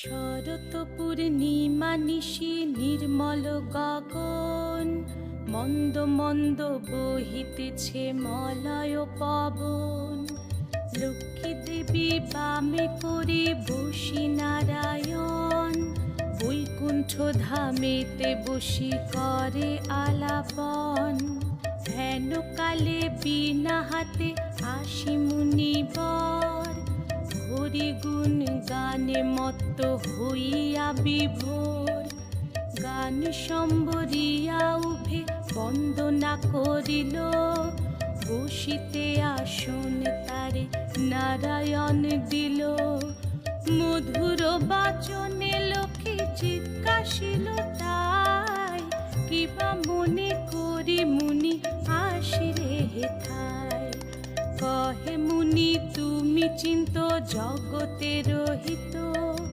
শরৎ পূর্ণিমা নিশি নির্মল গগন, মন্দ মন্দ বহিতেছে মলয় পবন। লক্ষ্মী দেবী বামে করে বসি নারায়ণ, বৈকুণ্ঠ ধামেতে বসি করে আলাপন। হেন কালে বিনা হাতে আসি মুনিবর, হরি গুণ গানে মত্ত হইয়া বিভোর। গান সম্বরিয়া উভে বন্দনা করিল, বসিতে আসন তারে নারায়ণ দিল। মধুর বাচনে লোকে জিজ্ঞাসিল তাই, কিবা মনে করি মুনি আসিরে হেথায়। কহে মুনি তুমি চিন্ত জগতের হিত,